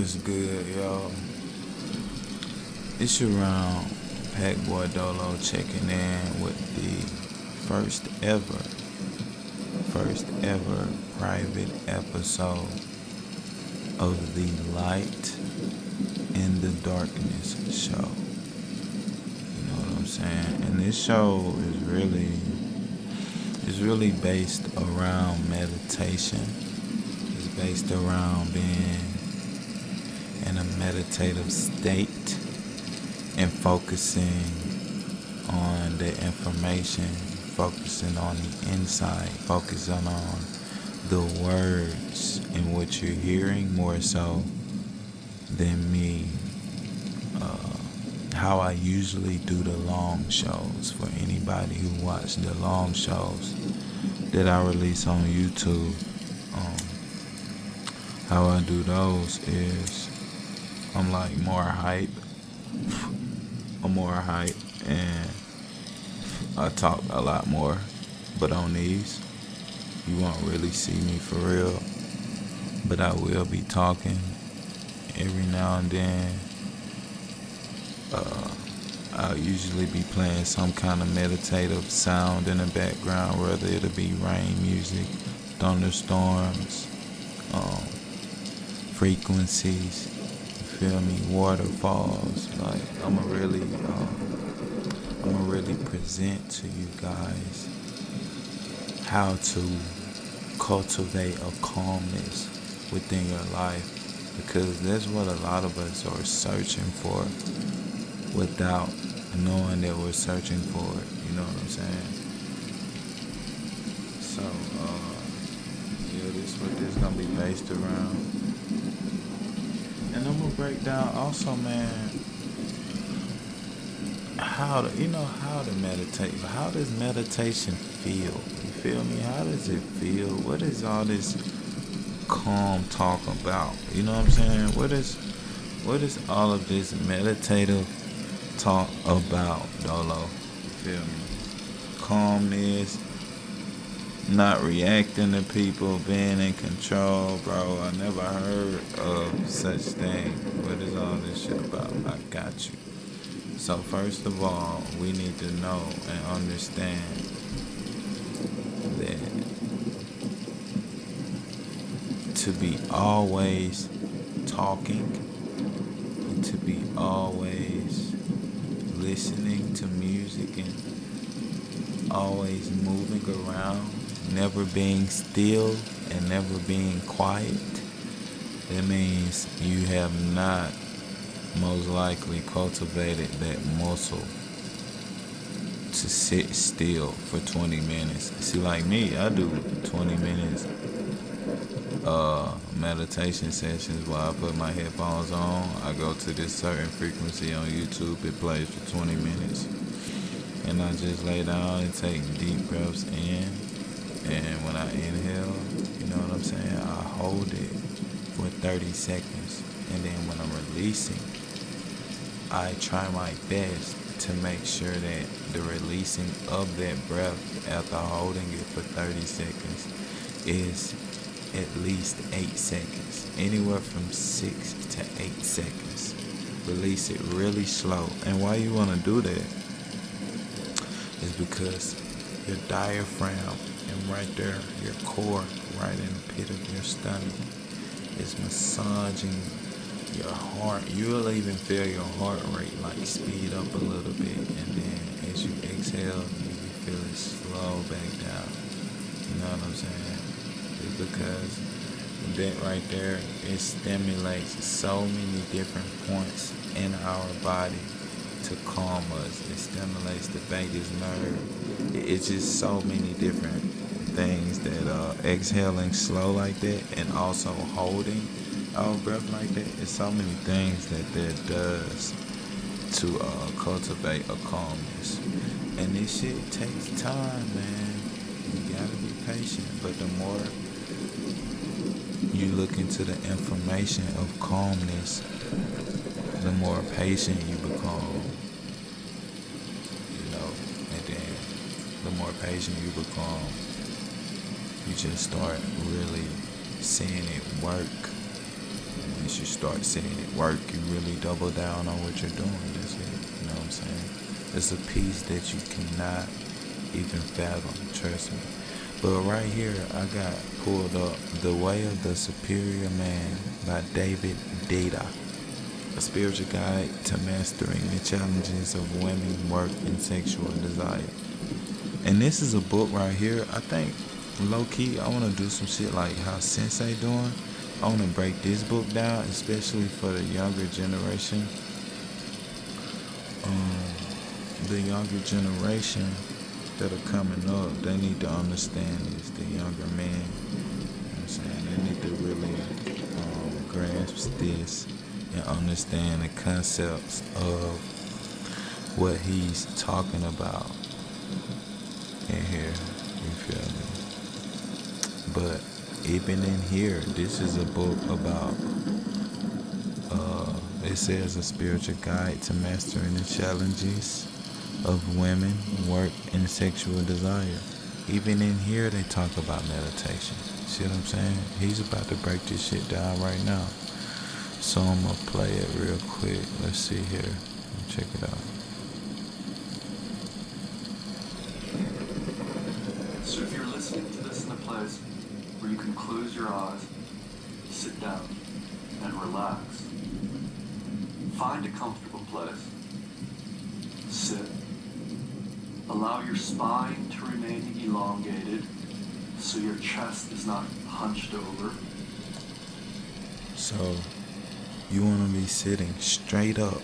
What's good, y'all? It's your round Packboy Dolo checking in with the first ever private episode of the Light in the Darkness show. You know what I'm saying? And this show is really based around meditation. It's based around being in a meditative state and focusing on the information, focusing on the insight, focusing on the words in what you're hearing more so than me. How I usually do the long shows for anybody who watch the long shows that I release on YouTube. How I do those is I'm like more hype. I'm more hype and I talk a lot more. But on these, you won't really see me for real. But I will be talking every now and then. I'll usually be playing some kind of meditative sound in the background, whether it'll be rain music, thunderstorms, frequencies, you feel me, waterfalls. Like I'ma really present to you guys how to cultivate a calmness within your life, because that's what a lot of us are searching for without knowing that we're searching for it. You know what I'm saying? So, yeah, this is what this gonna be based around. And I'm gonna break down also, man, how to meditate. How does meditation feel? You feel me? How does it feel? What is all this calm talk about? You know what I'm saying? What is all of this meditative talk about, Dolo? You feel me? Calmness, not reacting to people, being in control, bro. I never heard of such thing. What is all this shit about? I got you. So first of all, we need to know and understand that to be always talking, and to be always listening to music and always moving around, never being still and never being quiet, that means you have not most likely cultivated that muscle to sit still for 20 minutes. See, like me, I do 20 minutes meditation sessions where I put my headphones on. I go to this certain frequency on YouTube. It plays for 20 minutes. And I just lay down and take deep breaths in. And when I inhale, you know what I'm saying, I hold it for 30 seconds. And then when I'm releasing, I try my best to make sure that the releasing of that breath after holding it for 30 seconds is at least 8 seconds. Anywhere from 6 to 8 seconds. Release it really slow. And why you want to do that is because your diaphragm and right there, your core, right in the pit of your stomach, is massaging your heart. You'll even feel your heart rate like speed up a little bit, and then as you exhale, you can feel it slow back down. You know what I'm saying? It's because that right there, it stimulates so many different points in our body to calm us. It stimulates the vagus nerve. It's just so many different things that exhaling slow like that and also holding our breath like that. It's so many things that does to cultivate a calmness. And this shit takes time, man. You gotta be patient. But the more you look into the information of calmness, the more patient you become. You know, and then the more patient you become, you just start really seeing it work. once you start seeing it work, you really double down on what you're doing. That's it. You know what I'm saying? It's a piece that you cannot even fathom. Trust me. But right here, I got pulled up The Way of the Superior Man by David Deida. A spiritual guide to mastering the challenges of women, work, and sexual desire. And this is a book right here. I think, low key, I want to do some shit like how Sensei doing. I want to break this book down, especially for the younger generation. The younger generation that are coming up, they need to understand this. The younger men, you know what I'm saying, they need to really grasp this and understand the concepts of what he's talking about in here. You feel me? But even in here, this is a book about it says a spiritual guide to mastering the challenges of women, work, and sexual desire. Even in here, they talk about meditation. See what I'm saying? He's about to break this shit down right now. So I'm going to play it real quick. Let's see here. Check it out. So if you're listening to this in a place where you can close your eyes, sit down, and relax, find a comfortable place. Sit. Allow your spine to remain elongated so your chest is not hunched over. So you want to be sitting straight up.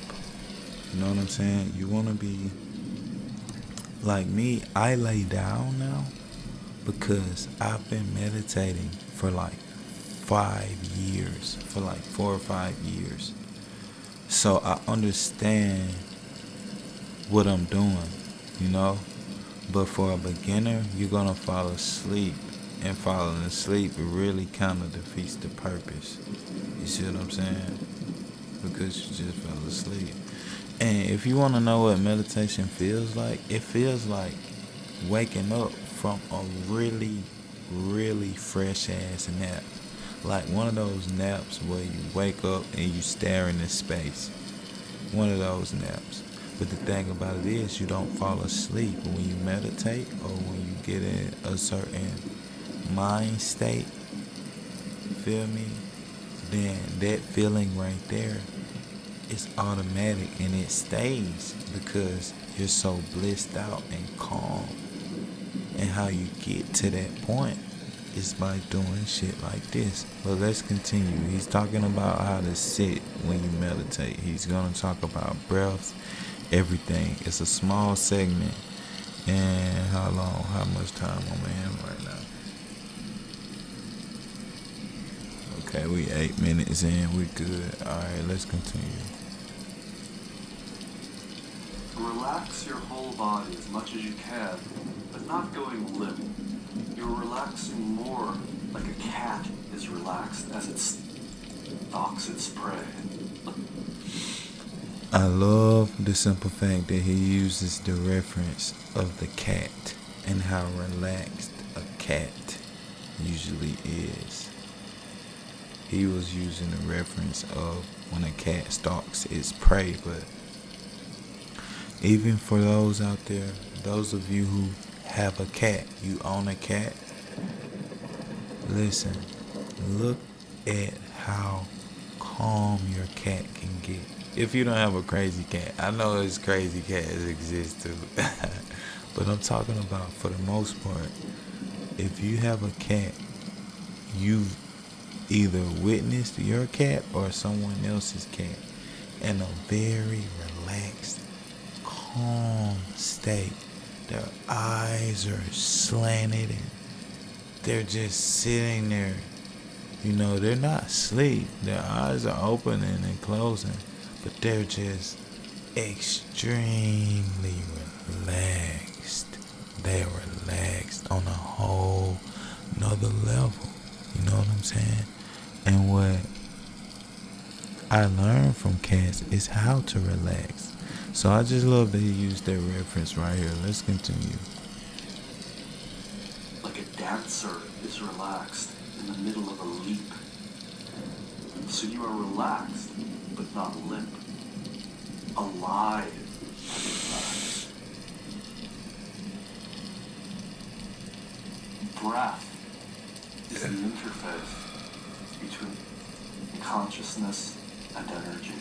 You know what I'm saying? You want to be like me. I lay down now because I've been meditating for like 5 years, for like 4 or 5 years. So I understand what I'm doing, you know. But for a beginner, you're gonna fall asleep, and falling asleep really kind of defeats the purpose. You see what I'm saying? Because you just fell asleep. And if you want to know what meditation feels like, it feels like waking up from a really, really fresh ass nap. Like one of those naps where you wake up and you stare into space. One of those naps. But the thing about it is you don't fall asleep when you meditate or when you get in a certain mind state. Feel me? Then that feeling right there is automatic and it stays because you're so blissed out and calm. And how you get to that point is by doing shit like this. But let's continue. He's talking about how to sit when you meditate. He's going to talk about breath, everything. It's a small segment. And how much time am I in right now? Okay, we 8 minutes in. We good. Alright, let's continue. Relax your whole body as much as you can, but not going limp. You're relaxing more like a cat is relaxed as it stalks its prey. I love the simple fact that he uses the reference of the cat and how relaxed a cat usually is. He was using the reference of when a cat stalks its prey, but even for those out there, those of you who have a cat, you own a cat, listen, look at how calm your cat can get. If you don't have a crazy cat, I know it's crazy cats exist too, but I'm talking about for the most part, if you have a cat, you've either witnessed your cat or someone else's cat in a very relaxed, calm state. Their eyes are slanted and they're just sitting there. You know, they're not asleep. Their eyes are opening and closing, but they're just extremely relaxed. They're relaxed on a whole nother level. You know what I'm saying? And what I learned from cats is how to relax. So I just love that he used that reference right here. Let's continue. Like a dancer is relaxed in the middle of a leap. So you are relaxed, but not limp. Alive, but relaxed. Breath is the interface between consciousness and energy.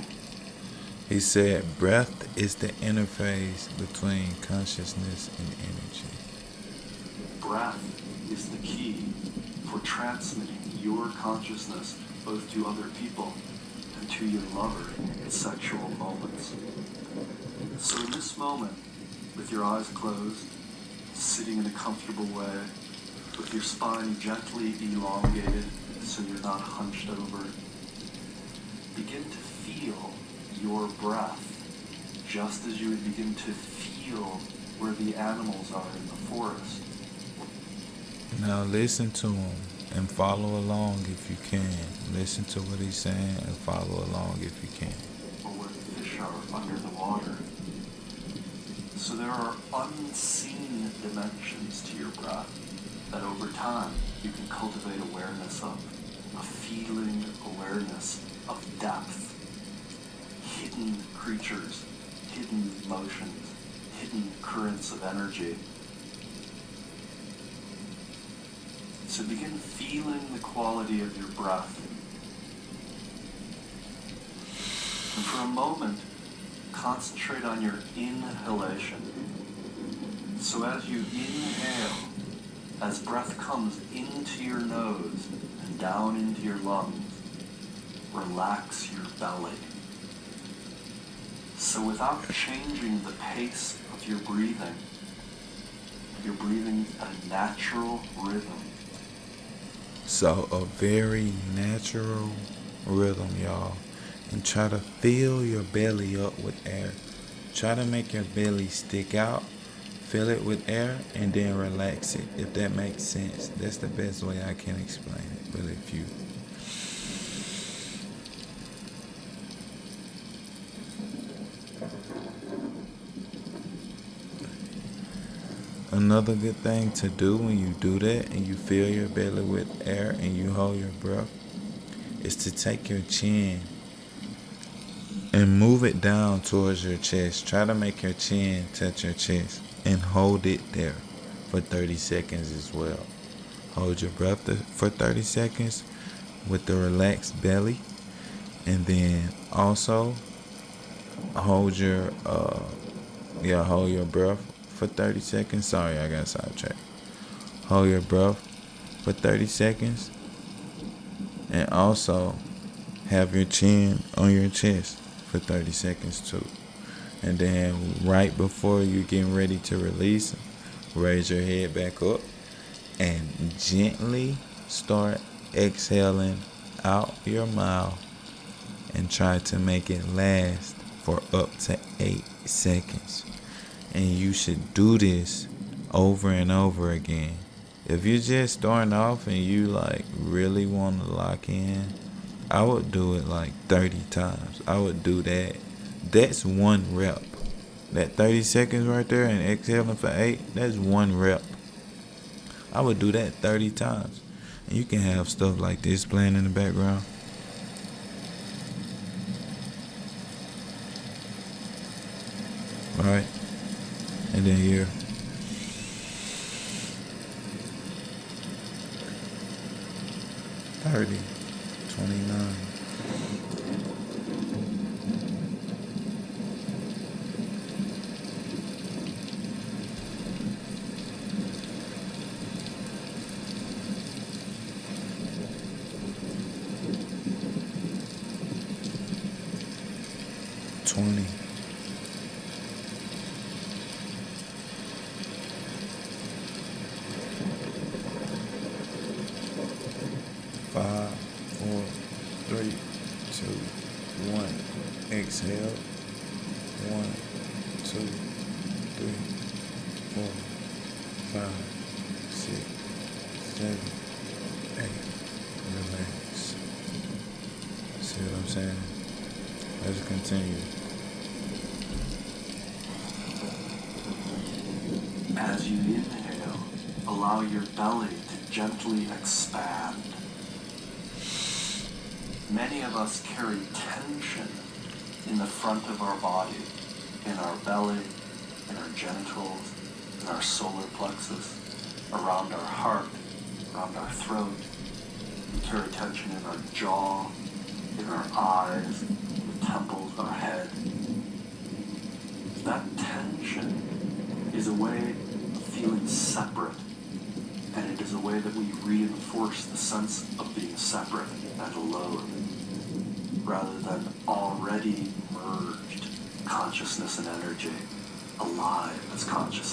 He said breath is the interface between consciousness and energy. Breath is the key for transmitting your consciousness both to other people and to your lover in sexual moments. So in this moment, with your eyes closed, sitting in a comfortable way, with your spine gently elongated so you're not hunched over, begin to feel your breath just as you would begin to feel where the animals are in the forest. Now listen to him and follow along if you can. Listen to what he's saying and follow along if you can. Or where the fish are under the water. So there are unseen dimensions to your breath that over time you can cultivate awareness of, a feeling awareness of depth, hidden creatures, hidden motions, hidden currents of energy. So begin feeling the quality of your breath. And for a moment, concentrate on your inhalation. So as you inhale, as breath comes into your nose and down into your lungs, relax your belly. So without changing the pace of your breathing at a natural rhythm. So a very natural rhythm, y'all. And try to fill your belly up with air. Try to make your belly stick out. Fill it with air and then relax it, if that makes sense. That's the best way I can explain it. But if you Another good thing to do when you do that and you fill your belly with air and you hold your breath is to take your chin and move it down towards your chest. Try to make your chin touch your chest and hold it there for 30 seconds as well. Hold your breath for 30 seconds with the relaxed belly, and then also hold your breath for 30 seconds. Sorry, I got sidetracked. Hold your breath for 30 seconds and also have your chin on your chest for 30 seconds too. And then right before you're getting ready to release, raise your head back up and gently start exhaling out your mouth and try to make it last for up to 8 seconds. And you should do this over and over again. If you're just starting off and you like really want to lock in, I would do it like 30 times. I would do that. That's one rep. That 30 seconds right there and exhaling for 8, that's one rep. I would do that 30 times. And you can have stuff like this playing in the background. Alright? And then here. 30, 29. 20. 5, 4, 3, 2, 1. Exhale. 1, 2, 3, 4, 5, 6, 7, 8. Relax. See what I'm saying? Let's continue. As you inhale, allow your belly to gently expand. Many of us carry tension in the front of our body, in our belly, in our genitals, in our solar plexus, around our heart, around our throat. We carry tension in our jaw, in our eyes, the temples, our head. That tension is a way of feeling separate, and it is a way that we reinforce the sense of being separate and alone, rather than already merged consciousness and energy, alive as consciousness.